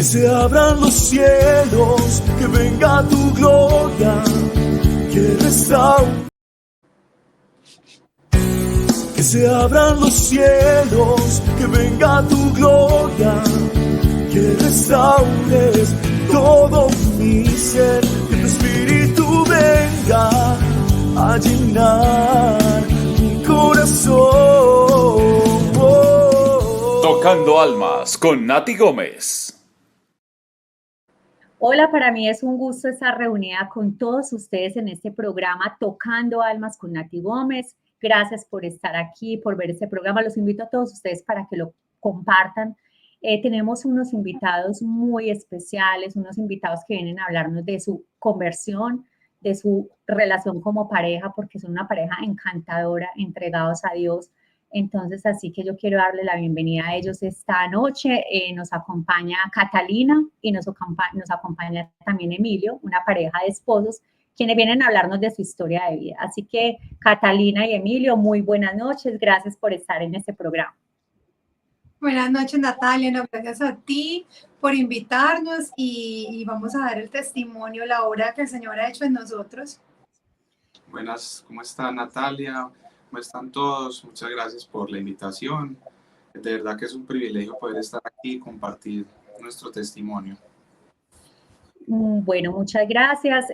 Que se abran los cielos, que venga tu gloria, que restaure. Que se abran los cielos, que venga tu gloria, que restaures todo mi ser, que tu espíritu venga a llenar mi corazón. Tocando Almas con Nati Gómez. Hola, para mí es un gusto estar reunida con todos ustedes en este programa Tocando Almas con Nati Gómez. Gracias por estar aquí, por ver este programa. Los invito a todos ustedes para que lo compartan. Tenemos unos invitados muy especiales, unos invitados que vienen a hablarnos de su conversión, de su relación como pareja, porque son una pareja encantadora, entregados a Dios. Entonces, así que yo quiero darle la bienvenida a ellos esta noche. Nos acompaña Catalina y nos acompaña también Emilio, una pareja de esposos, quienes vienen a hablarnos de su historia de vida. Así que, Catalina y Emilio, muy buenas noches. Gracias por estar en este programa. Buenas noches, Natalia. No, gracias a ti por invitarnos y vamos a dar el testimonio, la obra que el Señor ha hecho en nosotros. Buenas, ¿cómo está Natalia? ¿Cómo están todos? Muchas gracias por la invitación. De verdad que es un privilegio poder estar aquí y compartir nuestro testimonio. Bueno, muchas gracias.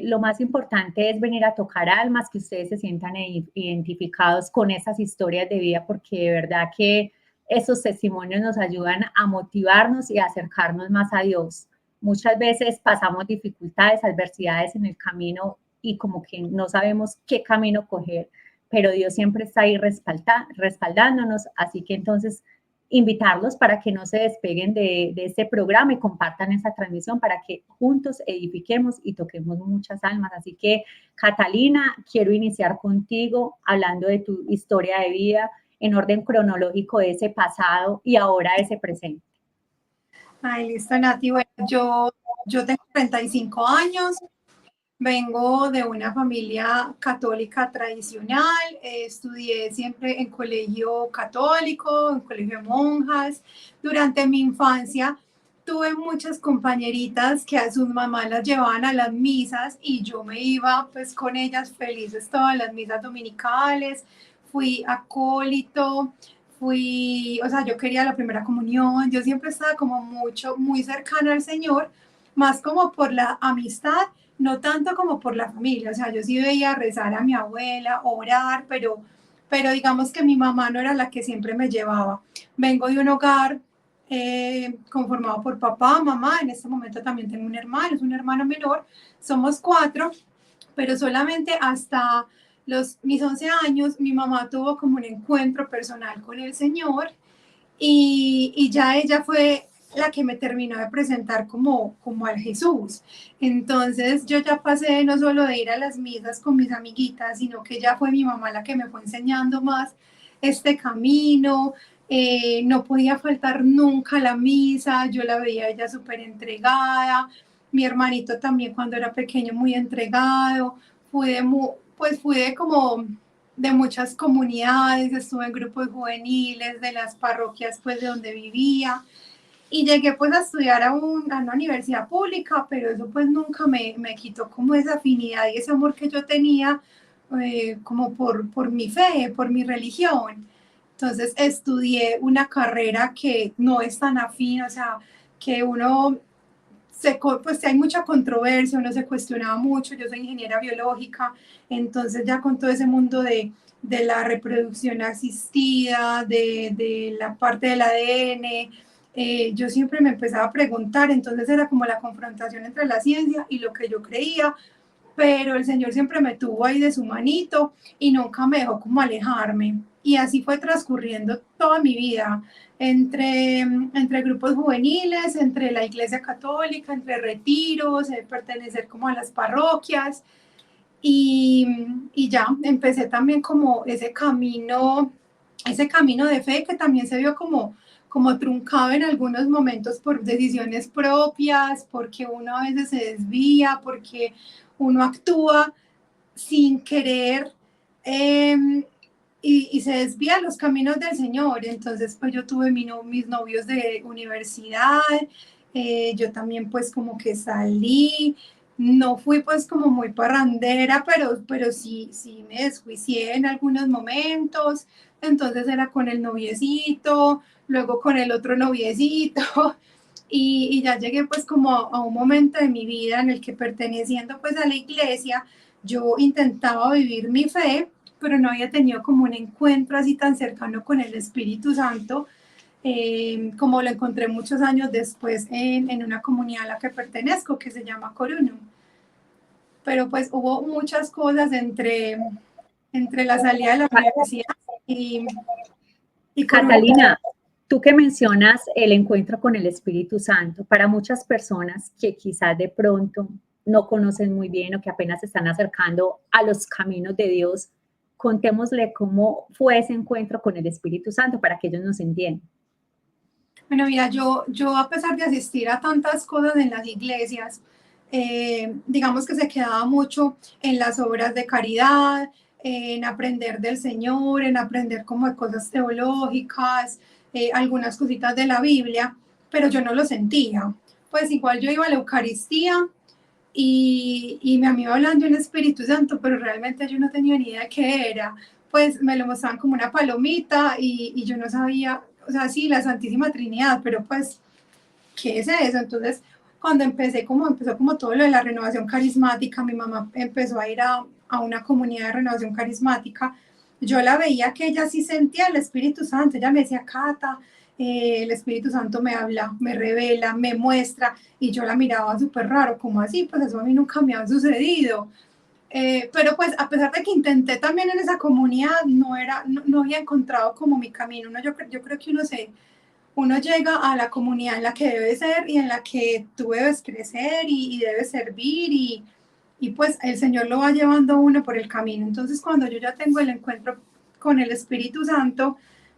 Lo más importante es venir a tocar almas, que ustedes se sientan identificados con esas historias de vida, porque de verdad que esos testimonios nos ayudan a motivarnos y a acercarnos más a Dios. Muchas veces pasamos dificultades, adversidades en el camino y como que no sabemos qué camino coger, pero Dios siempre está ahí respaldándonos, así que entonces invitarlos para que no se despeguen de este programa y compartan esta transmisión para que juntos edifiquemos y toquemos muchas almas. Así que, Catalina, quiero iniciar contigo hablando de tu historia de vida en orden cronológico de ese pasado y ahora de ese presente. Ay, listo, Nati. Bueno, yo tengo 35 años. Vengo de una familia católica tradicional, estudié siempre en colegio católico, en colegio de monjas. Durante mi infancia tuve muchas compañeritas que a sus mamás las llevaban a las misas y yo me iba pues con ellas felices todas las misas dominicales. Fui acólito, yo quería la primera comunión, yo siempre estaba como muy cercana al Señor, más como por la amistad, no tanto como por la familia. O sea, yo sí veía rezar a mi abuela, orar, pero digamos que mi mamá no era la que siempre me llevaba. Vengo de un hogar conformado por papá, mamá, en este momento también tengo un hermano, es un hermano menor, somos 4, pero solamente hasta mis 11 años mi mamá tuvo como un encuentro personal con el Señor y ya ella fue la que me terminó de presentar como al Jesús. Entonces yo ya pasé no solo de ir a las misas con mis amiguitas, sino que ya fue mi mamá la que me fue enseñando más este camino. No podía faltar nunca la misa, yo la veía ella súper entregada, mi hermanito también cuando era pequeño muy entregado, fui de como de muchas comunidades, estuve en grupos juveniles de las parroquias pues de donde vivía y llegué pues a estudiar a una universidad pública, pero eso pues nunca me quitó como esa afinidad y ese amor que yo tenía como por mi fe, por mi religión. Entonces estudié una carrera que no es tan afín, o sea, que uno pues hay mucha controversia, uno se cuestionaba mucho, yo soy ingeniera biológica, entonces ya con todo ese mundo de la reproducción asistida, de la parte del ADN, yo siempre me empezaba a preguntar, entonces era como la confrontación entre la ciencia y lo que yo creía, pero el Señor siempre me tuvo ahí de su manito y nunca me dejó como alejarme. Y así fue transcurriendo toda mi vida, entre grupos juveniles, entre la Iglesia Católica, entre retiros, pertenecer como a las parroquias. Y ya empecé también como ese camino de fe que también se vio como truncado en algunos momentos por decisiones propias, porque uno a veces se desvía, porque uno actúa sin querer y se desvía los caminos del Señor. Entonces, pues yo tuve mis novios de universidad Yo también pues como que salí, no fui pues como muy parrandera, pero sí me desjuicié en algunos momentos. Entonces era con el noviecito, luego con el otro noviecito, y ya llegué pues como a un momento de mi vida en el que, perteneciendo pues a la iglesia, yo intentaba vivir mi fe, pero no había tenido como un encuentro así tan cercano con el Espíritu Santo, como lo encontré muchos años después en una comunidad a la que pertenezco, que se llama Corunum. Pero pues hubo muchas cosas entre la salida de la universidad y, y Corunum. Catalina, tú que mencionas el encuentro con el Espíritu Santo, para muchas personas que quizás de pronto no conocen muy bien o que apenas se están acercando a los caminos de Dios, contémosle cómo fue ese encuentro con el Espíritu Santo para que ellos nos entiendan. Bueno, mira, yo a pesar de asistir a tantas cosas en las iglesias, digamos que se quedaba mucho en las obras de caridad, en aprender del Señor, en aprender como de cosas teológicas, algunas cositas de la Biblia, pero yo no lo sentía. Pues igual yo iba a la Eucaristía y me iba hablando en Espíritu Santo, pero realmente yo no tenía ni idea de qué era. Pues me lo mostraban como una palomita y yo no sabía, o sea, sí, la Santísima Trinidad, pero pues, ¿qué es eso? Entonces, cuando empezó como todo lo de la renovación carismática, mi mamá empezó a ir a una comunidad de renovación carismática. Yo la veía que ella sí sentía el Espíritu Santo. Ella me decía, Cata, el Espíritu Santo me habla, me revela, me muestra, y yo la miraba súper raro, como así, pues eso a mí nunca me ha sucedido. Pero pues a pesar de que intenté también en esa comunidad, no había encontrado como mi camino. Yo creo que uno llega a la comunidad en la que debe ser y en la que tú debes crecer y debes servir, y pues el Señor lo va llevando a uno por el camino. Entonces cuando yo ya tengo el encuentro con el Espíritu Santo,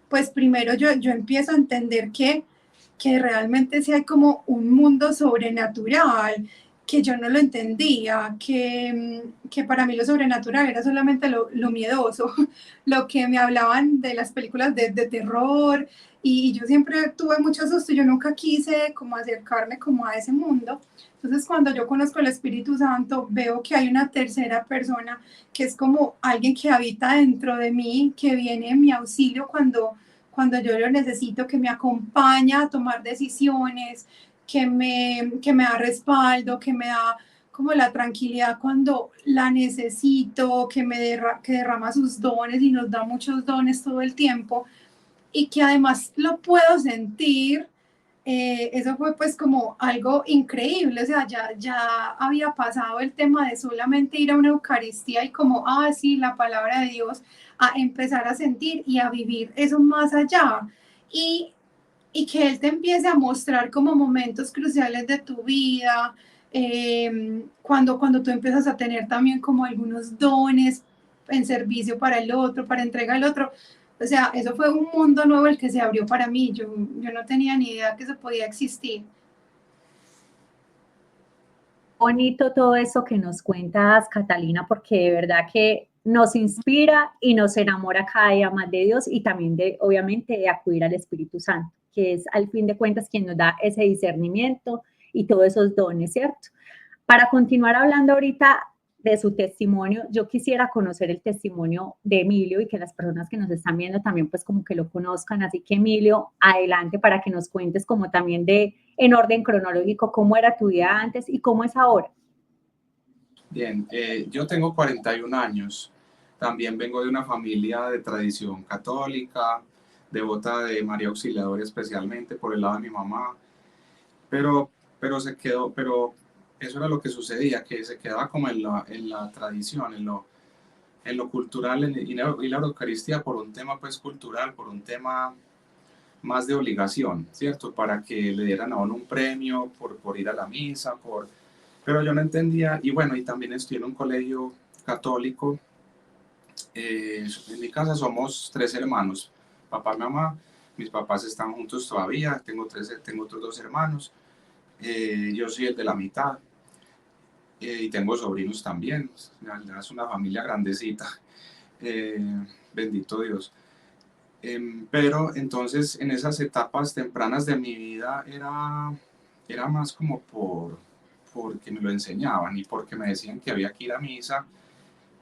pues primero yo empiezo a entender que realmente sí hay como un mundo sobrenatural, que yo no lo entendía, que para mí lo sobrenatural era solamente lo miedoso, lo que me hablaban de las películas de terror, y yo siempre tuve mucho susto, yo nunca quise como acercarme como a ese mundo. Entonces cuando yo conozco el Espíritu Santo, veo que hay una tercera persona que es como alguien que habita dentro de mí, que viene en mi auxilio cuando yo lo necesito, que me acompaña a tomar decisiones, que me da respaldo, que me da como la tranquilidad cuando la necesito, que derrama sus dones y nos da muchos dones todo el tiempo, y que además lo puedo sentir. Eso fue pues como algo increíble. O sea, ya había pasado el tema de solamente ir a una Eucaristía y como, sí, la palabra de Dios, a empezar a sentir y a vivir eso más allá, y, y que Él te empiece a mostrar como momentos cruciales de tu vida, cuando tú empiezas a tener también como algunos dones en servicio para el otro, para entrega al otro. O sea, eso fue un mundo nuevo el que se abrió para mí. Yo no tenía ni idea que eso podía existir. Bonito todo eso que nos cuentas, Catalina, porque de verdad que nos inspira y nos enamora cada día más de Dios y también de, obviamente, de acudir al Espíritu Santo, que es al fin de cuentas quien nos da ese discernimiento y todos esos dones, ¿cierto? Para continuar hablando ahorita de su testimonio, yo quisiera conocer el testimonio de Emilio y que las personas que nos están viendo también pues como que lo conozcan. Así que Emilio, adelante para que nos cuentes como también en orden cronológico cómo era tu vida antes y cómo es ahora. Bien, yo tengo 41 años. También vengo de una familia de tradición católica, devota de María Auxiliadora especialmente por el lado de mi mamá. Pero eso era lo que sucedía, que se quedaba como en la tradición, en lo cultural, y la Eucaristía por un tema pues cultural, por un tema más de obligación, ¿cierto? Para que le dieran a uno un premio por ir a la misa, pero yo no entendía. Y bueno, y también estudié en un colegio católico. En mi casa somos 3 hermanos, papá y mamá. Mis papás están juntos todavía, tengo otros 2 hermanos. Yo soy el de la mitad, y tengo sobrinos también. Es una familia grandecita, bendito Dios. Pero entonces en esas etapas tempranas de mi vida era más como porque me lo enseñaban y porque me decían que había que ir a misa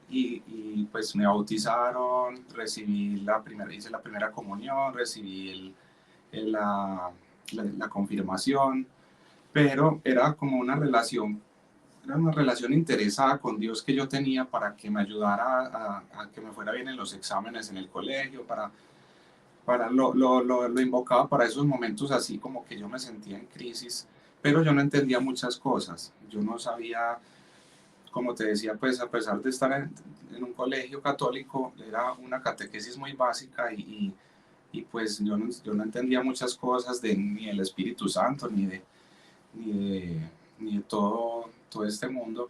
y pues me bautizaron, hice la primera comunión, recibí la confirmación, pero era como era una relación interesada con Dios que yo tenía para que me ayudara a que me fuera bien en los exámenes en el colegio, lo invocaba para esos momentos así como que yo me sentía en crisis, pero yo no entendía muchas cosas, yo no sabía, como te decía, pues a pesar de estar en un colegio católico, era una catequesis muy básica y pues yo no entendía muchas cosas ni del Espíritu Santo, ni de, ni de todo este mundo,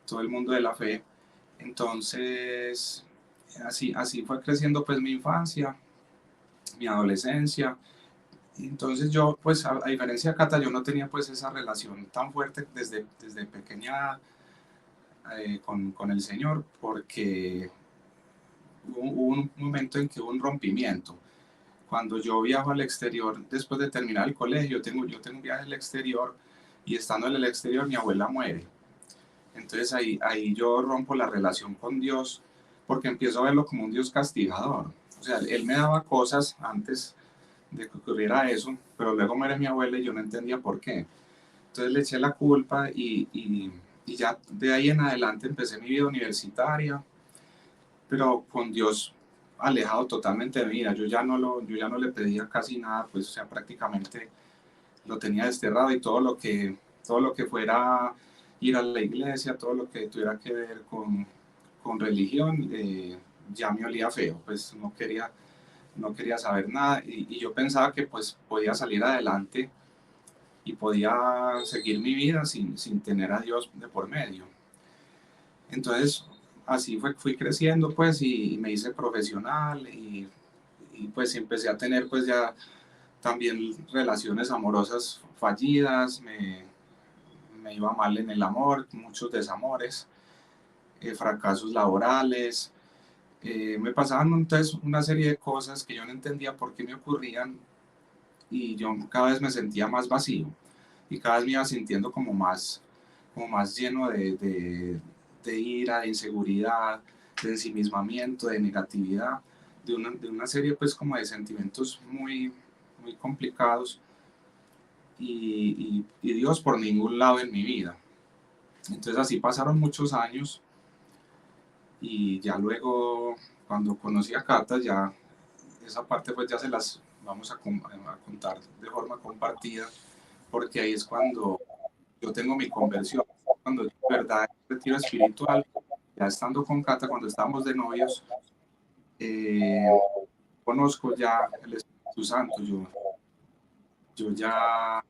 todo el mundo de la fe. Entonces, así fue creciendo pues mi infancia, mi adolescencia. Entonces yo, pues a diferencia de Cata, yo no tenía pues esa relación tan fuerte desde pequeña con el Señor, porque hubo un momento en que hubo un rompimiento. Cuando yo viajo al exterior, después de terminar el colegio, yo tengo un viaje al exterior y estando en el exterior mi abuela muere. Entonces ahí yo rompo la relación con Dios porque empiezo a verlo como un Dios castigador. O sea, Él me daba cosas antes de que ocurriera eso, pero luego muere mi abuela y yo no entendía por qué. Entonces le eché la culpa y ya de ahí en adelante empecé mi vida universitaria, pero con Dios alejado totalmente de mi vida. Yo ya no le pedía casi nada, pues o sea, prácticamente lo tenía desterrado y todo lo que fuera ir a la iglesia, todo lo que tuviera que ver con religión, ya me olía feo, pues no quería saber nada y yo pensaba que pues podía salir adelante y podía seguir mi vida sin tener a Dios de por medio. Entonces, fui creciendo pues y me hice profesional y pues empecé a tener pues ya también relaciones amorosas fallidas, me iba mal en el amor, muchos desamores, fracasos laborales, me pasaban entonces una serie de cosas que yo no entendía por qué me ocurrían y yo cada vez me sentía más vacío y cada vez me iba sintiendo como más lleno de ira, de inseguridad, de ensimismamiento, de negatividad, de una serie pues como de sentimientos muy complicados y Dios por ningún lado en mi vida. Entonces así pasaron muchos años y ya luego cuando conocí a Cata ya esa parte pues ya se las vamos a contar de forma compartida porque ahí es cuando yo tengo mi conversión, cuando yo de verdad retiro espiritual, ya estando con Cata, cuando estábamos de novios, conozco ya el Espíritu Santo, yo ya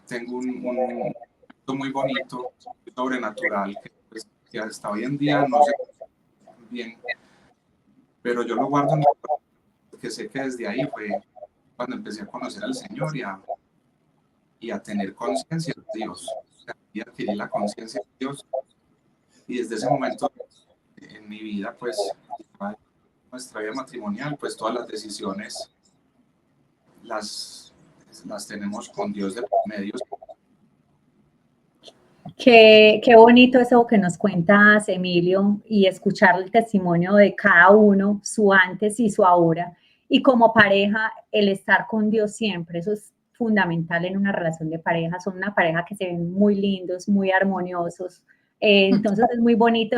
tengo un momento muy bonito, sobrenatural, pues, que hasta hoy en día no sé bien, pero yo lo guardo en mi corazón, porque sé que desde ahí fue cuando empecé a conocer al Señor y a tener conciencia de Dios, y adquirir la conciencia de Dios, y desde ese momento en mi vida, pues, nuestra vida matrimonial, pues todas las decisiones las tenemos con Dios de por medio. Qué bonito eso que nos cuentas, Emilio, y escuchar el testimonio de cada uno, su antes y su ahora. Y como pareja, el estar con Dios siempre, eso es fundamental en una relación de pareja. Son una pareja que se ven muy lindos, muy armoniosos. Entonces es muy bonito.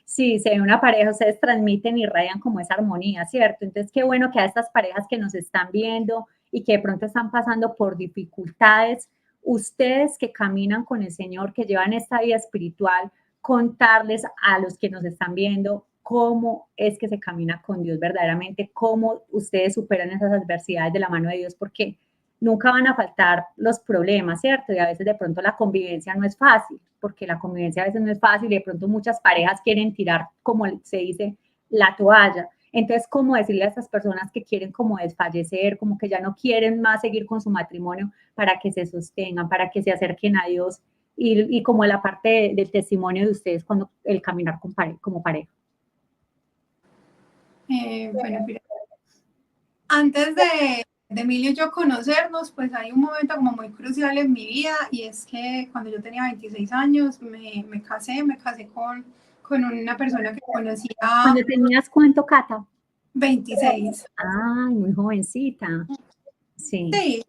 Sí, se ve una pareja, ustedes transmiten y irradian como esa armonía, ¿cierto? Entonces qué bueno que a estas parejas que nos están viendo y que de pronto están pasando por dificultades, ustedes que caminan con el Señor, que llevan esta vida espiritual, contarles a los que nos están viendo cómo es que se camina con Dios verdaderamente, cómo ustedes superan esas adversidades de la mano de Dios, porque nunca van a faltar los problemas, ¿cierto? Y a veces de pronto la convivencia no es fácil, porque la convivencia a veces no es fácil y de pronto muchas parejas quieren tirar, como se dice, la toalla. Entonces, ¿cómo decirle a estas personas que quieren como desfallecer, como que ya no quieren más seguir con su matrimonio para que se sostengan, para que se acerquen a Dios y como la parte del testimonio de ustedes cuando el caminar como pareja? Bueno, mira, antes de de Emilio y yo conocernos, pues hay un momento como muy crucial en mi vida y es que cuando yo tenía 26 años me casé con una persona que conocía ¿Cuando tenías cuánto, Cata? 26. Ay, muy jovencita. Sí. Sí,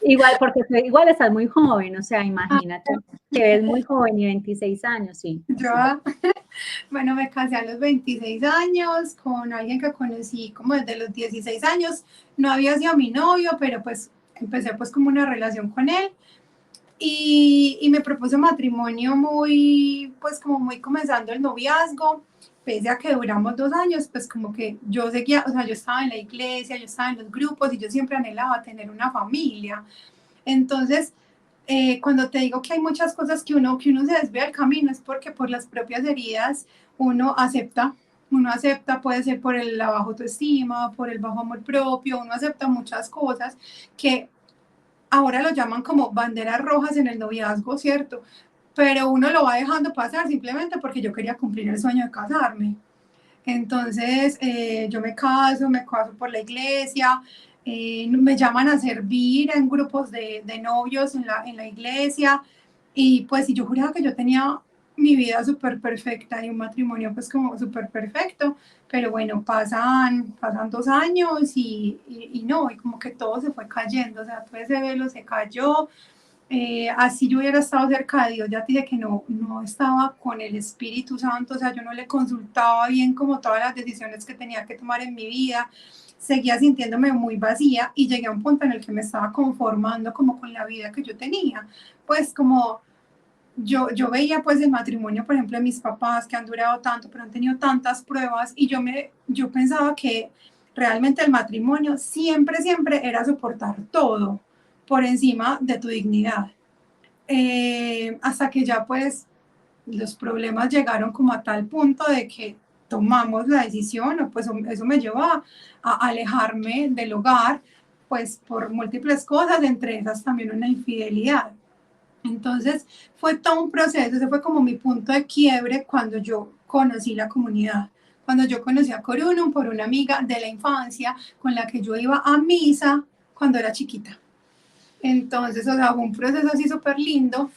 Igual, porque igual estás muy joven, o sea, imagínate, te ves muy joven y 26 años, sí. yo, bueno, me casé a los 26 años con alguien que conocí como desde los 16 años. No había sido mi novio, pero pues empecé pues como una relación con él. Y me propuso matrimonio muy, pues como muy comenzando el noviazgo, pese a que duramos 2 años, pues como que yo seguía, o sea, yo estaba en la iglesia, yo estaba en los grupos y yo siempre anhelaba tener una familia. Entonces, cuando te digo que hay muchas cosas que uno se desvía del camino, es porque por las propias heridas uno acepta, puede ser por la baja autoestima, por el bajo amor propio, uno acepta muchas cosas que ahora lo llaman como banderas rojas en el noviazgo, ¿cierto? Pero uno lo va dejando pasar simplemente porque yo quería cumplir el sueño de casarme. Entonces, yo me caso por la iglesia, me llaman a servir en grupos de novios en la iglesia, y pues yo juraba que yo tenía mi vida súper perfecta y un matrimonio pues como súper perfecto, pero bueno, pasan 2 años y no, y como que todo se fue cayendo, o sea, todo ese velo se cayó. Así yo hubiera estado cerca de Dios, ya te dije que no estaba con el Espíritu Santo, o sea, yo no le consultaba bien como todas las decisiones que tenía que tomar en mi vida, seguía sintiéndome muy vacía y llegué a un punto en el que me estaba conformando como con la vida que yo tenía, pues como yo veía pues el matrimonio, por ejemplo, de mis papás que han durado tanto, pero han tenido tantas pruebas y yo pensaba que realmente el matrimonio siempre era soportar todo por encima de tu dignidad. Hasta que ya pues los problemas llegaron como a tal punto de que tomamos la decisión, o pues eso me llevó a alejarme del hogar, pues por múltiples cosas, entre esas también una infidelidad. Entonces fue todo un proceso, ese fue como mi punto de quiebre cuando yo conocí la comunidad, cuando yo conocí a Corunum por una amiga de la infancia con la que yo iba a misa cuando era chiquita. Entonces, o sea, fue un proceso así súper lindo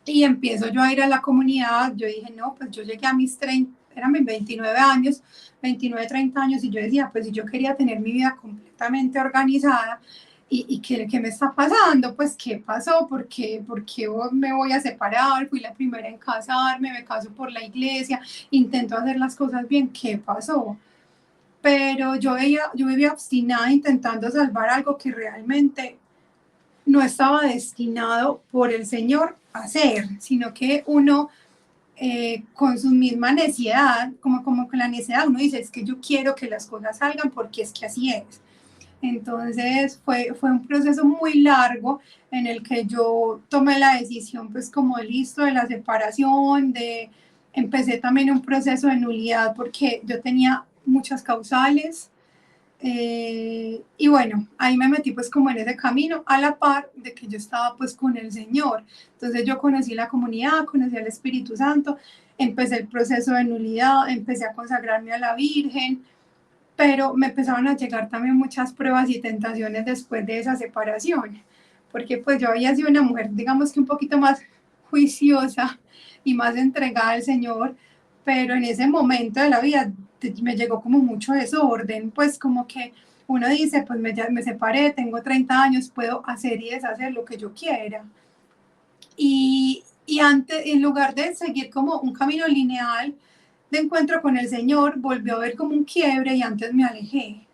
y empiezo yo a ir a la comunidad. Yo dije, no, pues yo llegué a mis 30, eran mis 29 años, 29, 30 años, y yo decía, pues si yo quería tener mi vida completamente organizada, ¿y qué me está pasando? Pues, ¿qué pasó? ¿Por qué me voy a separar? Fui la primera en casarme, me caso por la iglesia, intento hacer las cosas bien, ¿qué pasó? Pero yo vivía obstinada intentando salvar algo que realmente no estaba destinado por el Señor a hacer, sino que uno con su misma necesidad, como con la necesidad, uno dice, es que yo quiero que las cosas salgan porque es que así es. Entonces fue un proceso muy largo en el que yo tomé la decisión, pues como listo, de la separación, empecé también un proceso de nulidad porque yo tenía muchas causales, y bueno, ahí me metí pues como en ese camino a la par de que yo estaba pues con el Señor. Entonces yo conocí la comunidad, conocí al Espíritu Santo, empecé el proceso de nulidad, empecé a consagrarme a la Virgen, pero me empezaron a llegar también muchas pruebas y tentaciones después de esa separación, porque pues yo había sido una mujer, digamos que un poquito más juiciosa y más entregada al Señor, pero en ese momento de la vida me llegó como mucho desorden, pues como que uno dice, pues me separé, tengo 30 años, puedo hacer y deshacer lo que yo quiera. Y antes, en lugar de seguir como un camino lineal de encuentro con el Señor, volvió a ver como un quiebre y antes me alejé.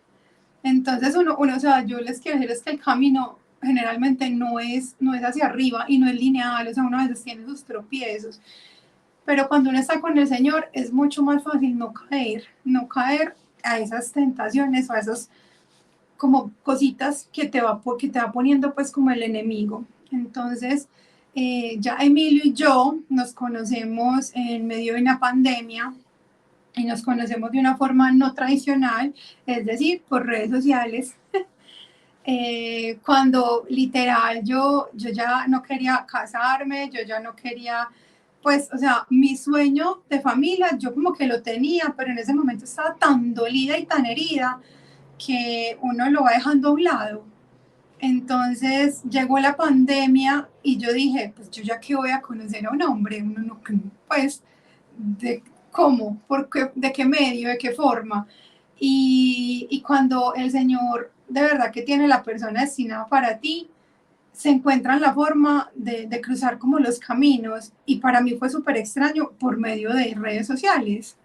Entonces o sea, yo les quiero decir es que el camino generalmente no es hacia arriba y no es lineal, o sea, uno a veces tiene sus tropiezos, pero cuando uno está con el Señor es mucho más fácil no caer a esas tentaciones o a esas como cositas que te va poniendo pues como el enemigo. Entonces, ya Emilio y yo nos conocemos en medio de una pandemia y nos conocemos de una forma no tradicional, es decir, por redes sociales. Cuando literal yo ya no quería casarme, yo ya no quería, pues, o sea, mi sueño de familia, yo como que lo tenía, pero en ese momento estaba tan dolida y tan herida que uno lo va dejando a un lado. Entonces llegó la pandemia y yo dije, pues yo ya que voy a conocer a un hombre, uno no, pues, de cómo, por qué, de qué medio, de qué forma. Y cuando el Señor de verdad que tiene la persona destinada para ti, se encuentran la forma de cruzar como los caminos. Y para mí fue súper extraño por medio de redes sociales.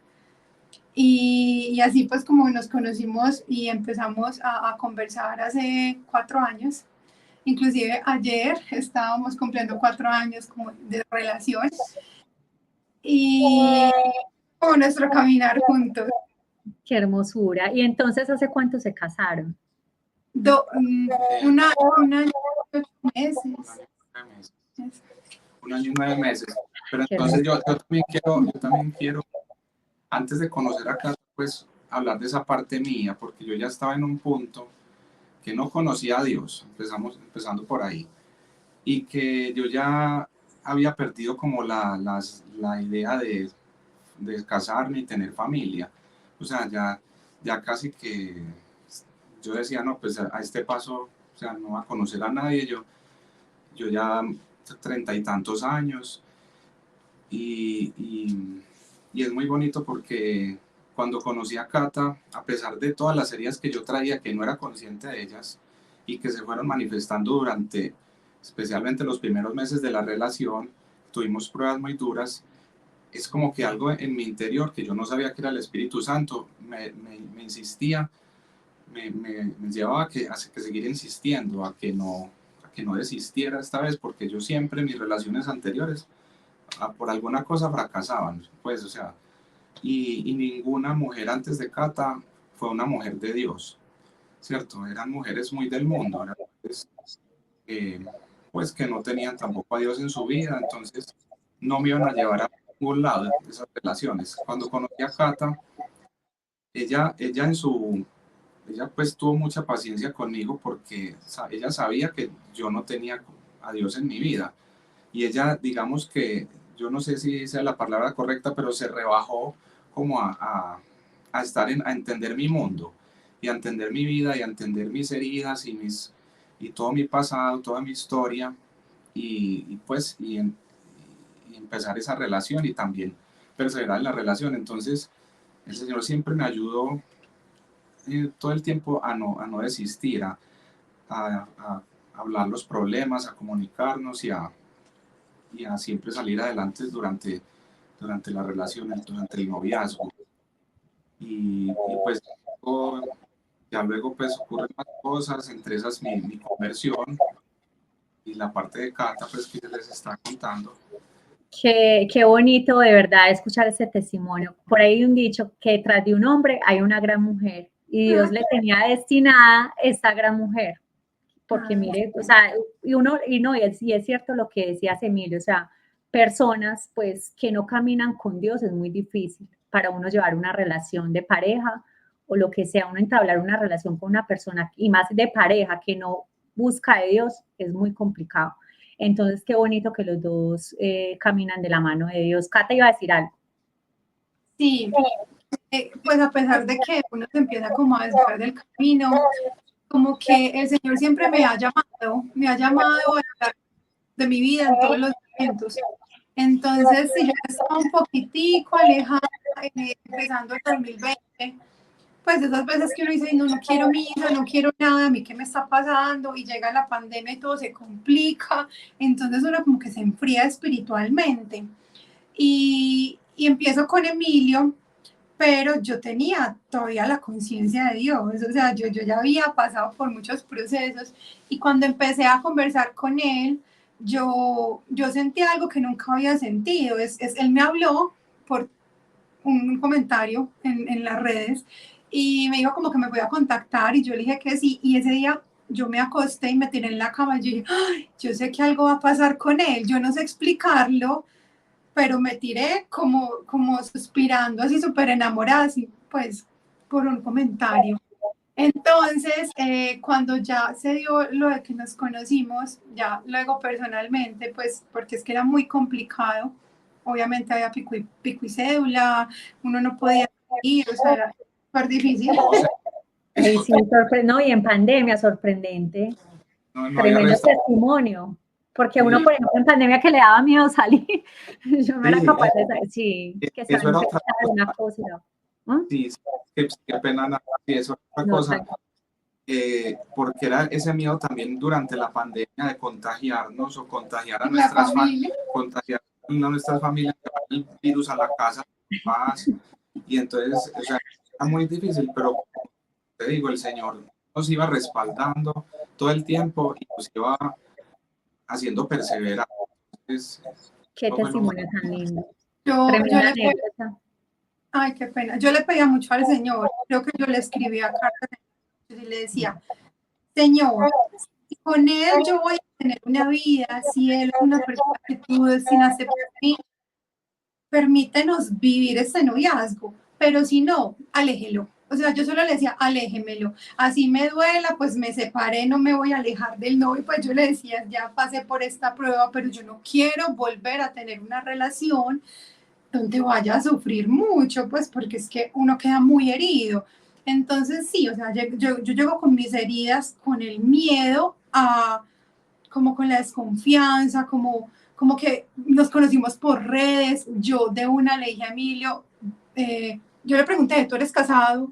Y así pues como nos conocimos y empezamos a conversar hace 4 años. Inclusive ayer estábamos cumpliendo 4 años como de relación y como nuestro caminar juntos. Qué hermosura. ¿Y entonces hace cuánto se casaron? Un año y 8 meses. Un año y 9 meses. Pero entonces yo también quiero, antes de conocer a Cata, pues hablar de esa parte mía, porque yo ya estaba en un punto que no conocía a Dios, empezando por ahí, y que yo ya había perdido como la idea de casarme y tener familia. O sea, ya casi que yo decía, no, pues a este paso, o sea, no va a conocer a nadie, yo ya 30 y tantos años, y es muy bonito porque cuando conocí a Cata, a pesar de todas las heridas que yo traía, que no era consciente de ellas, y que se fueron manifestando durante, especialmente los primeros meses de la relación, tuvimos pruebas muy duras, es como que algo en mi interior, que yo no sabía que era el Espíritu Santo, me insistía, me llevaba a que seguir insistiendo, a que no desistiera esta vez, porque yo siempre en mis relaciones anteriores, por alguna cosa fracasaban, pues, o sea, y ninguna mujer antes de Cata fue una mujer de Dios, ¿cierto? Eran mujeres muy del mundo, eran mujeres, pues que no tenían tampoco a Dios en su vida, entonces no me iban a llevar a ningún lado esas relaciones. Cuando conocí a Cata, ella pues tuvo mucha paciencia conmigo porque ella sabía que yo no tenía a Dios en mi vida. Y ella, digamos que, yo no sé si sea la palabra correcta, pero se rebajó como a entender mi mundo, y a entender mi vida, y a entender mis heridas, y todo mi pasado, toda mi historia, y empezar esa relación, y también perseverar en la relación. Entonces, el Señor siempre me ayudó todo el tiempo a no desistir, a hablar los problemas, a comunicarnos y a siempre salir adelante durante la relación, durante el noviazgo. Y pues ya luego pues ocurren más cosas, entre esas mi conversión y la parte de Cata pues que les está contando. Qué bonito de verdad escuchar ese testimonio. Por ahí hay un dicho que detrás de un hombre hay una gran mujer y Dios le tenía destinada esta gran mujer. Porque mire, o sea, y es cierto lo que decía Emilio, o sea, personas pues que no caminan con Dios es muy difícil para uno llevar una relación de pareja o lo que sea, uno entablar una relación con una persona y más de pareja que no busca de Dios es muy complicado. Entonces, qué bonito que los dos caminan de la mano de Dios. Cata iba a decir algo. Sí, pues a pesar de que uno se empieza como a desviar del camino, como que el Señor siempre me ha llamado a hablar de mi vida en todos los momentos. Entonces, si yo estaba un poquitico alejada, empezando el 2020, pues esas veces que uno dice, no quiero misa, no quiero nada, a mí qué me está pasando, y llega la pandemia y todo se complica, entonces uno como que se enfría espiritualmente. Y empiezo con Emilio, pero yo tenía todavía la conciencia de Dios, o sea, yo ya había pasado por muchos procesos, y cuando empecé a conversar con él, yo sentí algo que nunca había sentido. Él me habló por un comentario en las redes, y me dijo como que me podía contactar, y yo le dije que sí, y ese día yo me acosté y me tiré en la cama, y yo dije, ¡ay! Yo sé que algo va a pasar con él, yo no sé explicarlo, pero me tiré como suspirando, así súper enamorada, así pues por un comentario. Entonces, cuando ya se dio lo de que nos conocimos, ya luego personalmente, pues porque es que era muy complicado, obviamente había pico y cédula, uno no podía ir, o sea, era súper difícil. Ay, sí, no, y en pandemia, sorprendente. No había Tremendo resto. testimonio. Porque Sí, uno, por ejemplo, en pandemia que le daba miedo salir, yo no era sí, capaz de salir, sí, que estaba eso era otra infectada de una cosa. cosa. ¿Mm? Sí, sí, qué pena, Nati, eso era otra No, cosa. Porque era ese miedo también durante la pandemia de contagiarnos o contagiar a nuestras familias, contagiar a nuestras familias, llevar el virus a la casa, más, y entonces, o sea, era muy difícil, pero te digo, el Señor nos iba respaldando todo el tiempo y nos iba haciendo perseverar. Entonces, qué eso fue lo más. testimonio tan lindo. Yo Tremenda le anécdota. Ay, qué pena. Yo le pedía mucho al Señor. Creo que yo le escribía cartas y le decía, Señor, si con Él yo voy a tener una vida, si Él es una persona que tú destinaste para mí, permítenos vivir este noviazgo. Pero si no, aléjelo. O sea, yo solo le decía, aléjemelo. Así me duela, pues me separé, no me voy a alejar del novio. Pues yo le decía, ya pasé por esta prueba, pero yo no quiero volver a tener una relación donde vaya a sufrir mucho, pues porque es que uno queda muy herido. Entonces sí, o sea, yo llego con mis heridas, con el miedo, como con la desconfianza, como que nos conocimos por redes. Yo de una le dije a Emilio, yo le pregunté, ¿tú eres casado?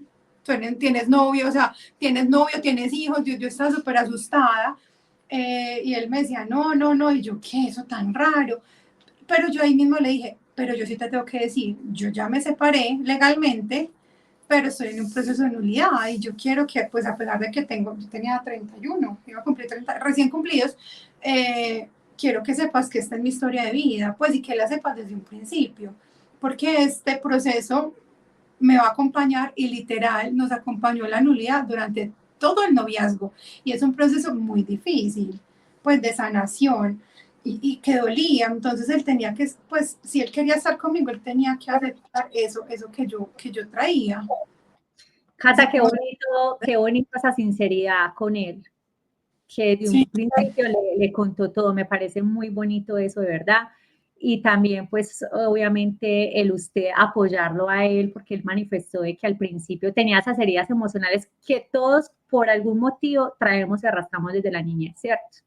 ¿Tienes novio? O sea, ¿tienes novio? ¿Tienes hijos? Yo estaba súper asustada. Y él me decía, no, no, no. Y yo, ¿qué? Eso tan raro. Pero yo ahí mismo le dije, pero yo sí te tengo que decir, yo ya me separé legalmente, pero estoy en un proceso de nulidad y yo quiero que, pues a pesar de que yo tenía 31, iba a cumplir 30, recién cumplidos, quiero que sepas que esta es mi historia de vida, pues y que la sepas desde un principio, porque este proceso me va a acompañar y literal nos acompañó la nulidad durante todo el noviazgo y es un proceso muy difícil, pues de sanación y que dolía, entonces él tenía que, pues si él quería estar conmigo, él tenía que aceptar eso que yo traía. Cata, qué bonito esa sinceridad con él, que de un Sí, principio le contó todo, me parece muy bonito eso, de verdad. Y también, pues, obviamente, el usted apoyarlo a él, porque él manifestó de que al principio tenía esas heridas emocionales que todos, por algún motivo, traemos y arrastramos desde la niñez, ¿cierto?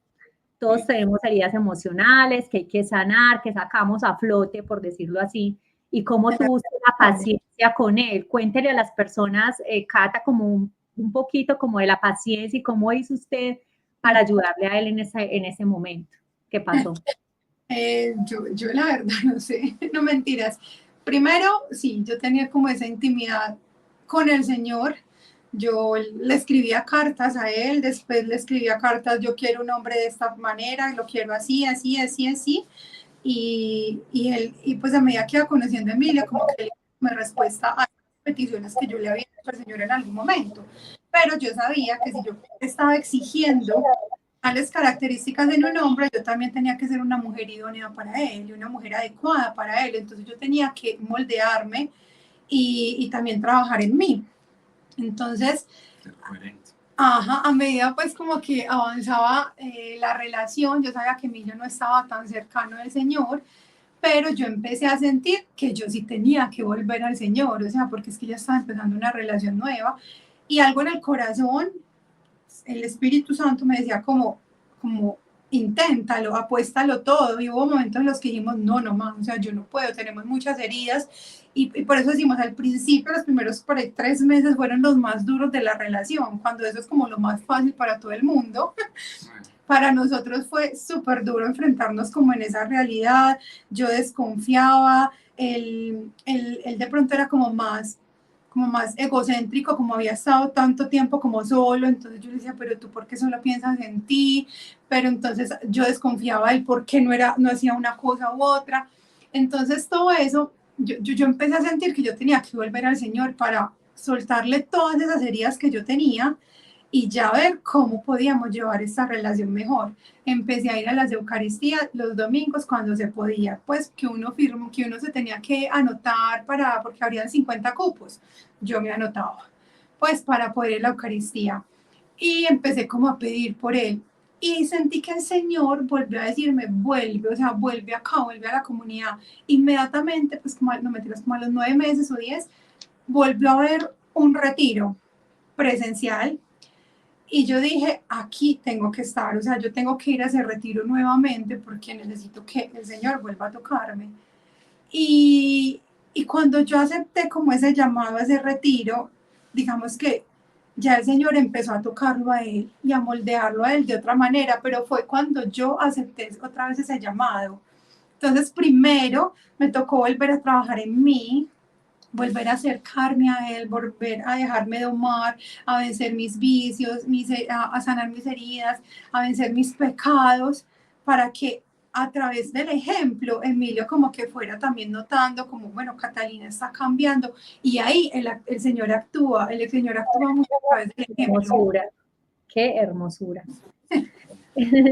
Todos tenemos heridas emocionales que hay que sanar, que sacamos a flote, por decirlo así, y cómo tuvo usted la paciencia con él. Cuéntele a las personas, Cata, como un poquito como de la paciencia y cómo hizo usted para ayudarle a él en ese momento. ¿Qué pasó? yo la verdad no sé, no mentiras. Primero, sí, yo tenía como esa intimidad con el Señor. Yo le escribía cartas a él, después le escribía cartas, yo quiero un hombre de esta manera, lo quiero así, así, así, así. Y pues a medida que iba conociendo a Emilio, como que él me respuesta a las peticiones que yo le había hecho al Señor en algún momento. Pero yo sabía que si yo estaba exigiendo tales características en un hombre, yo también tenía que ser una mujer idónea para él y una mujer adecuada para él. Entonces yo tenía que moldearme y también trabajar en mí. Entonces, ajá, a medida pues como que avanzaba la relación, yo sabía que Emilio no estaba tan cercano del Señor, pero yo empecé a sentir que yo sí tenía que volver al Señor, o sea, porque es que ya estaba empezando una relación nueva y algo en el corazón, el Espíritu Santo me decía como inténtalo, apuéstalo todo. Y hubo momentos en los que dijimos, no, no más, o sea, yo no puedo, tenemos muchas heridas. Y por eso decimos, al principio, los primeros por ahí 3 meses fueron los más duros de la relación, cuando eso es como lo más fácil para todo el mundo. Para nosotros fue súper duro enfrentarnos como en esa realidad. Yo desconfiaba, él de pronto era como más egocéntrico, como había estado tanto tiempo como solo, entonces yo le decía, pero tú por qué solo piensas en ti, pero entonces yo desconfiaba de él porque no hacía una cosa u otra, entonces todo eso, yo empecé a sentir que yo tenía que volver al Señor para soltarle todas esas heridas que yo tenía y ya ver cómo podíamos llevar esta relación mejor. Empecé a ir a las Eucaristías los domingos cuando se podía, pues que uno se tenía que anotar porque habrían 50 cupos. Yo me anotaba, pues para poder ir a la Eucaristía. Y empecé como a pedir por él. Y sentí que el Señor volvió a decirme, vuelve, o sea, vuelve acá, vuelve a la comunidad. Inmediatamente, pues como, no mentiras, como a los 9 meses o 10, volvió a haber un retiro presencial. Y yo dije, aquí tengo que estar, o sea, yo tengo que ir a ese retiro nuevamente porque necesito que el Señor vuelva a tocarme. Y cuando yo acepté como ese llamado a ese retiro, digamos que ya el Señor empezó a tocarlo a él y a moldearlo a él de otra manera, pero fue cuando yo acepté otra vez ese llamado. Entonces, primero me tocó volver a trabajar en mí, volver a acercarme a él, volver a dejarme domar, a vencer mis vicios, a sanar mis heridas, a vencer mis pecados, para que a través del ejemplo, Emilio como que fuera también notando como, bueno, Catalina está cambiando, y ahí el Señor actúa mucho a través del ejemplo. Hermosura, qué hermosura.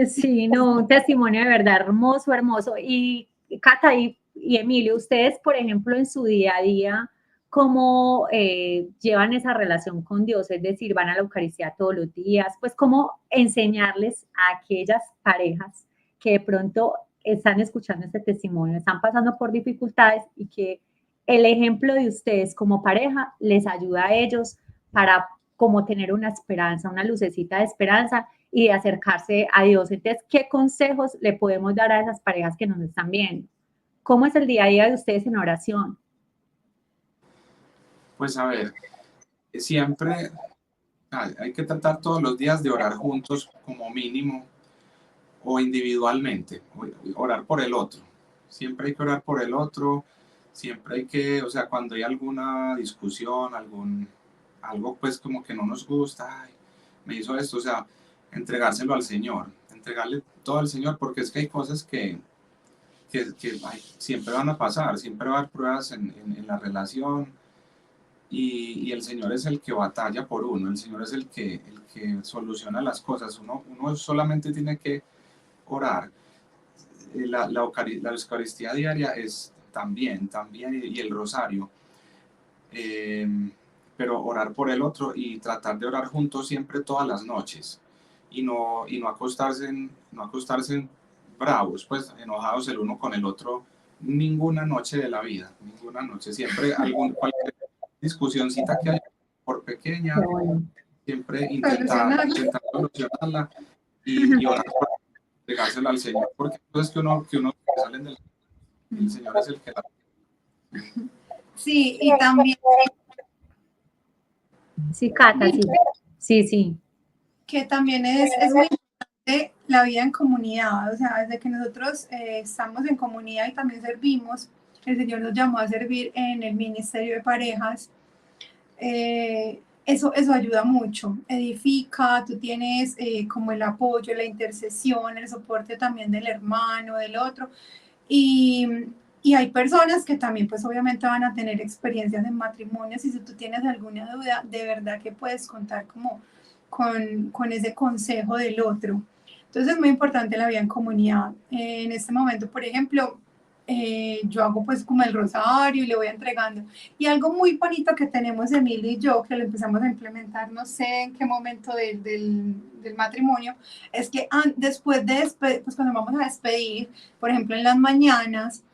Sí, no, un testimonio de verdad hermoso, hermoso. Y Cata y Emilio, ustedes, por ejemplo, en su día a día, ¿cómo llevan esa relación con Dios? Es decir, van a la Eucaristía todos los días, pues cómo enseñarles a aquellas parejas que de pronto están escuchando este testimonio, están pasando por dificultades y que el ejemplo de ustedes como pareja les ayuda a ellos para como tener una esperanza, una lucecita de esperanza y de acercarse a Dios. Entonces, ¿qué consejos le podemos dar a esas parejas que nos están viendo? ¿Cómo es el día a día de ustedes en oración? Pues a ver, siempre hay que tratar todos los días de orar juntos como mínimo o individualmente, orar por el otro. Siempre hay que orar por el otro, siempre hay que, o sea, cuando hay alguna discusión, algo pues como que no nos gusta, ay, me hizo esto, o sea, entregárselo al Señor, entregarle todo al Señor, porque es que hay cosas que siempre van a pasar, siempre va a haber pruebas en la relación, y el Señor es el que batalla por uno, el Señor es el que soluciona las cosas, uno solamente tiene que orar. La Eucaristía diaria es también, y el rosario, pero orar por el otro y tratar de orar juntos siempre todas las noches, y no acostarse bravos, pues enojados el uno con el otro, ninguna noche de la vida, ninguna noche, siempre cualquier discusioncita que haya, por pequeña, siempre intentar solucionarla y orar por entregársela al Señor, porque es que uno salen del el Señor es el que la... Sí, y también... Sí, Cata, sí. Sí. Que también es muy importante la vida en comunidad, o sea, desde que nosotros estamos en comunidad y también servimos, el Señor nos llamó a servir en el ministerio de parejas, eso ayuda mucho, edifica, tú tienes como el apoyo, la intercesión, el soporte también del hermano, del otro, y hay personas que también pues obviamente van a tener experiencias en matrimonios, y si tú tienes alguna duda, de verdad que puedes contar como con ese consejo del otro. Entonces es muy importante la vida en comunidad. En este momento, por ejemplo, yo hago pues como el rosario y le voy entregando. Y algo muy bonito que tenemos Emilio y yo, que lo empezamos a implementar, no sé en qué momento del matrimonio, es que después de pues cuando vamos a despedir, por ejemplo en las mañanas,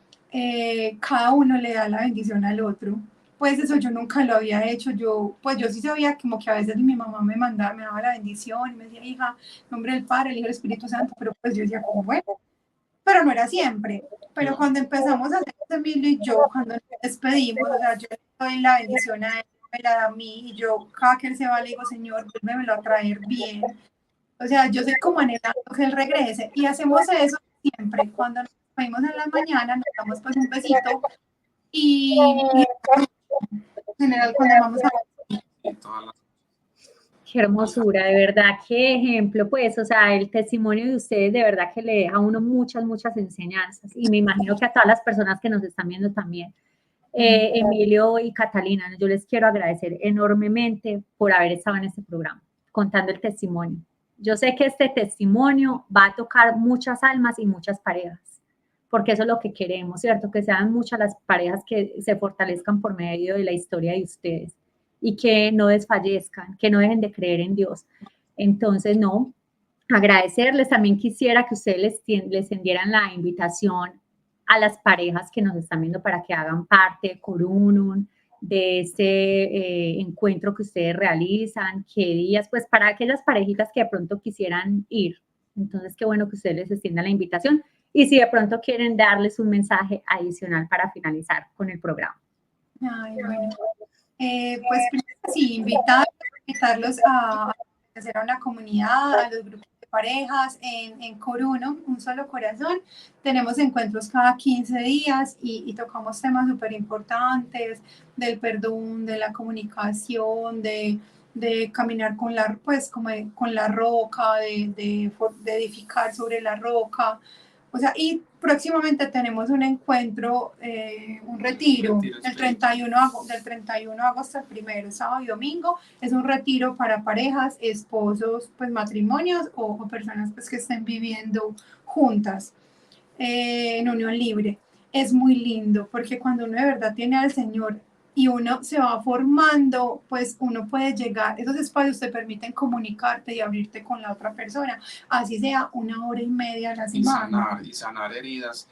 cada uno le da la bendición al otro. Pues eso yo nunca lo había hecho, yo sí sabía como que a veces mi mamá me daba la bendición y me decía, hija, en nombre del Padre, el Hijo y el Espíritu Santo, pero pues yo decía como bueno, pero no era siempre. Pero cuando empezamos a hacer eso, Emilio y yo, cuando nos despedimos, o sea, yo le doy la bendición a él, me la da a mí, y yo cada que él se va le digo, Señor, vuélvemelo a traer bien. O sea, yo soy como anhelando que él regrese, y hacemos eso siempre, cuando nos despedimos en las mañanas, nos damos pues un besito, y en general cuando vamos a... Qué hermosura, de verdad, qué ejemplo, pues, o sea, el testimonio de ustedes de verdad que le deja a uno muchas enseñanzas, y me imagino que a todas las personas que nos están viendo también. Emilio y Catalina, yo les quiero agradecer enormemente por haber estado en este programa, contando el testimonio. Yo sé que este testimonio va a tocar muchas almas y muchas parejas, porque eso es lo que queremos, ¿cierto? Que sean muchas las parejas que se fortalezcan por medio de la historia de ustedes y que no desfallezcan, que no dejen de creer en Dios. Entonces, no, agradecerles. También quisiera que ustedes les tendieran la invitación a las parejas que nos están viendo para que hagan parte de Corunum, de este encuentro que ustedes realizan, qué días, pues para aquellas parejitas que de pronto quisieran ir. Entonces, qué bueno que ustedes les extiendan la invitación y si de pronto quieren darles un mensaje adicional para finalizar con el programa. Ay, bueno. Pues primero sí, invitarlos a hacer a una comunidad, a los grupos de parejas en Coruno, un solo corazón. Tenemos encuentros cada 15 días y tocamos temas súper importantes del perdón, de la comunicación, de caminar con la, pues, como con la roca, de edificar sobre la roca. O sea, y próximamente tenemos un encuentro, un retiro, del 31 de agosto al 1, sábado y domingo. Es un retiro para parejas, esposos, pues matrimonios o personas pues, que estén viviendo juntas en unión libre. Es muy lindo porque cuando uno de verdad tiene al Señor y uno se va formando, pues uno puede llegar, esos espacios te permiten comunicarte y abrirte con la otra persona, así sea 1 hora y media a la semana. Y sanar heridas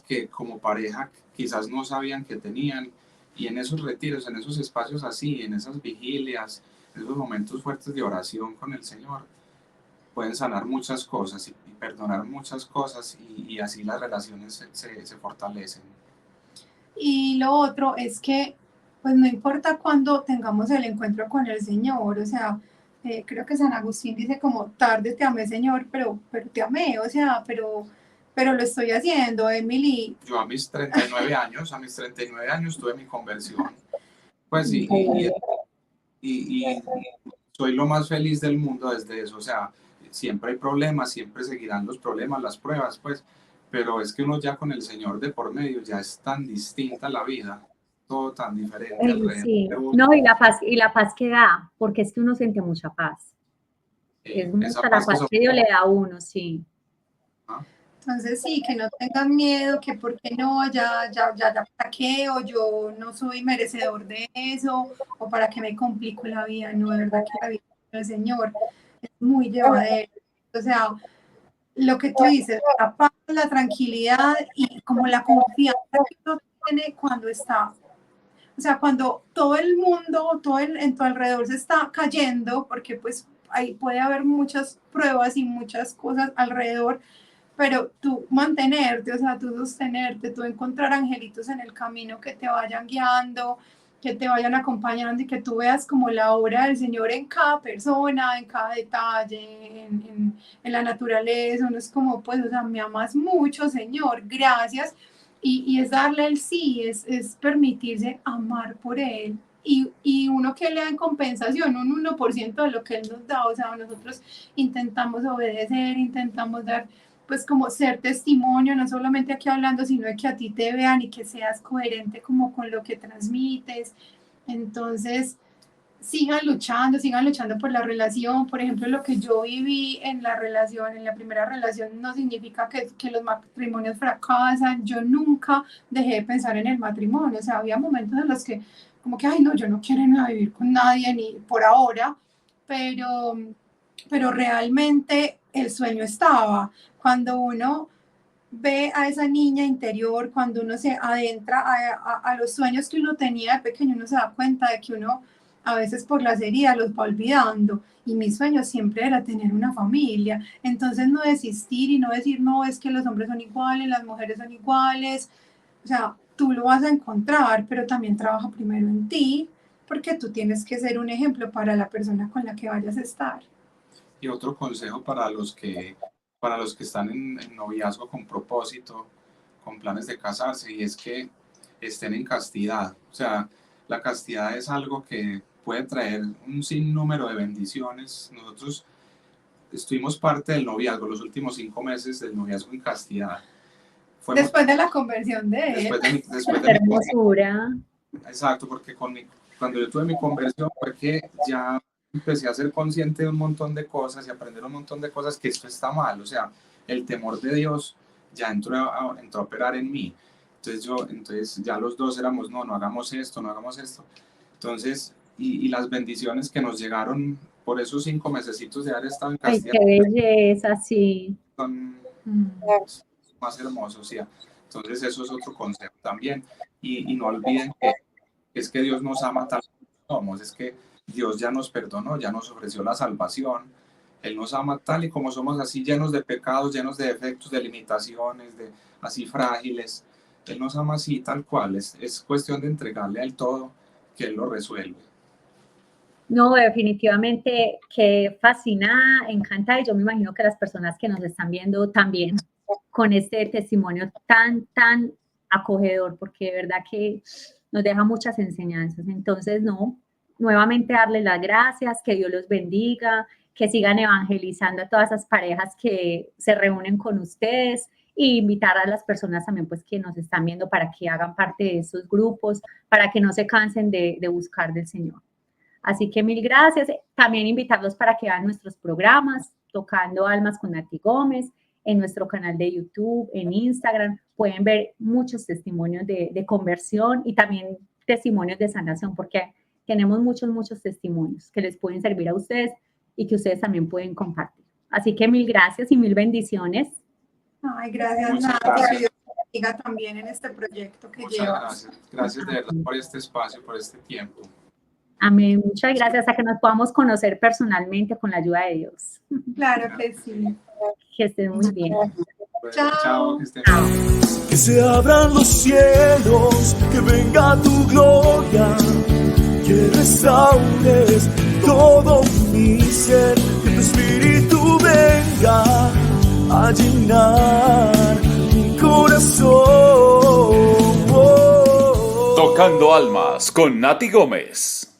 que como pareja quizás no sabían que tenían, y en esos retiros, en esos espacios así, en esas vigilias, en esos momentos fuertes de oración con el Señor, pueden sanar muchas cosas y perdonar muchas cosas y así las relaciones se fortalecen. Y lo otro es que, pues no importa cuándo tengamos el encuentro con el Señor, o sea, creo que San Agustín dice como, tarde te amé, Señor, pero te amé, o sea, pero lo estoy haciendo, Emily. Yo a mis 39 años tuve mi conversión, pues, y soy lo más feliz del mundo desde eso, o sea, siempre hay problemas, siempre seguirán los problemas, las pruebas, pues, pero es que uno ya con el Señor de por medio ya es tan distinta la vida, todo tan diferente alrededor. Sí. No, y la paz que da, porque es que uno siente mucha paz. Es mucha la paz que Dios le da a uno, sí. Entonces sí, que no tengan miedo, que por qué no, ya para qué, o yo no soy merecedor de eso, o para qué me complico la vida, no, de verdad que la vida del Señor es muy llevadera. O sea, lo que tú dices, la paz, la tranquilidad y como la confianza que uno tiene cuando está, o sea, cuando todo el mundo, en tu alrededor se está cayendo, porque pues ahí puede haber muchas pruebas y muchas cosas alrededor, pero tú mantenerte, o sea, tú sostenerte, tú encontrar angelitos en el camino que te vayan guiando, que te vayan acompañando y que tú veas como la obra del Señor en cada persona, en cada detalle, en la naturaleza. Uno es como, pues, o sea, me amas mucho, Señor, gracias. Y es darle el sí, es permitirse amar por Él. Y uno que le da en compensación, un 1% de lo que Él nos da, o sea, nosotros intentamos obedecer, intentamos dar pues como ser testimonio, no solamente aquí hablando, sino de que a ti te vean y que seas coherente como con lo que transmites. Entonces, sigan luchando por la relación. Por ejemplo, lo que yo viví en la relación, en la primera relación, no significa que los matrimonios fracasan. Yo nunca dejé de pensar en el matrimonio. O sea, había momentos en los que, como que, ay, no, yo no quiero irme a vivir con nadie, ni por ahora, pero realmente el sueño estaba. Cuando uno ve a esa niña interior, cuando uno se adentra a los sueños que uno tenía de pequeño, uno se da cuenta de que uno a veces por las heridas los va olvidando. Y mi sueño siempre era tener una familia. Entonces no desistir y no decir, no, es que los hombres son iguales, las mujeres son iguales. O sea, tú lo vas a encontrar, pero también trabaja primero en ti, porque tú tienes que ser un ejemplo para la persona con la que vayas a estar. Y otro consejo para los que están en noviazgo con propósito, con planes de casarse, y es que estén en castidad. O sea, la castidad es algo que puede traer un sinnúmero de bendiciones. Nosotros estuvimos parte del noviazgo, los últimos 5 meses del noviazgo en castidad. Después de la conversión de él. Después de hermosura. Exacto, porque cuando yo tuve mi conversión fue que ya empecé a ser consciente de un montón de cosas y aprender un montón de cosas, que esto está mal. O sea, el temor de Dios ya entró a operar en mí. Entonces ya los dos éramos, no hagamos esto, no hagamos esto. Entonces, y las bendiciones que nos llegaron por esos 5 mesecitos de haber estado en castidad. Ay, qué belleza, sí. Son más hermosos, ¿sí? Entonces eso es otro consejo también. Y no olviden que es que Dios nos ama tal como somos, es que Dios ya nos perdonó, ya nos ofreció la salvación. Él nos ama tal y como somos, así llenos de pecados, llenos de defectos, de limitaciones, así frágiles. Él nos ama así, tal cual. Es cuestión de entregarle al todo, que Él lo resuelve. No, definitivamente que fascinada, encantada, y yo me imagino que las personas que nos están viendo también con este testimonio tan acogedor, porque de verdad que nos deja muchas enseñanzas. Entonces, no, nuevamente darles las gracias, que Dios los bendiga, que sigan evangelizando a todas esas parejas que se reúnen con ustedes, e invitar a las personas también pues que nos están viendo para que hagan parte de esos grupos, para que no se cansen de buscar del Señor. Así que mil gracias. También invitarlos para que vean nuestros programas, Tocando Almas con Nati Gómez, en nuestro canal de YouTube, en Instagram. Pueden ver muchos testimonios de conversión y también testimonios de sanación, porque tenemos muchos testimonios que les pueden servir a ustedes y que ustedes también pueden compartir. Así que mil gracias y mil bendiciones. Ay, gracias, Muchas Nati. gracias. Que Dios te bendiga también en este proyecto que Muchas llevas. gracias. Gracias de verdad por este espacio, por este tiempo. Amén. Muchas gracias, a que nos podamos conocer personalmente con la ayuda de Dios. Claro que sí. Que estén muy bien. Bueno, chao, que estén Chao. bien. Que se abran los cielos, que venga tu gloria, que restaures todo mi ser, que tu espíritu venga a llenar mi corazón. Tocando Almas con Nati Gómez.